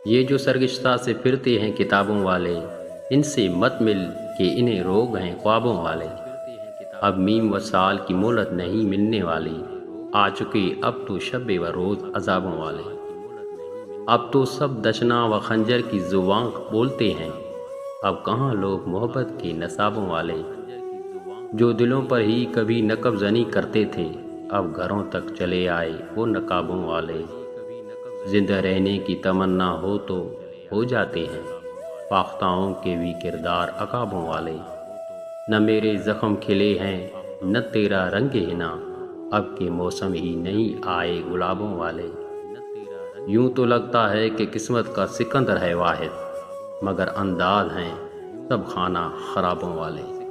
یہ جو سرگشتہ سے پھرتے ہیں کتابوں والے، ان سے مت مل کہ انہیں روگ ہیں خوابوں والے۔ اب میم و سال کی مہلت نہیں ملنے والی، آ چکے اب تو شب و روز عذابوں والے۔ اب تو سب دشنا و خنجر کی زبان بولتے ہیں، اب کہاں لوگ محبت کے نصابوں والے۔ جو دلوں پر ہی کبھی نقب زنی کرتے تھے، اب گھروں تک چلے آئے وہ نقابوں والے۔ زندہ رہنے کی تمنا ہو تو ہو جاتے ہیں فاختاؤں کے بھی کردار عقابوں والے۔ نہ میرے زخم کھلے ہیں نہ تیرا رنگ حنا، اب کے موسم ہی نہیں آئے گلابوں والے۔ یوں تو لگتا ہے کہ قسمت کا سکندر ہے واحد، مگر انداز ہیں سب خانہ خرابوں والے۔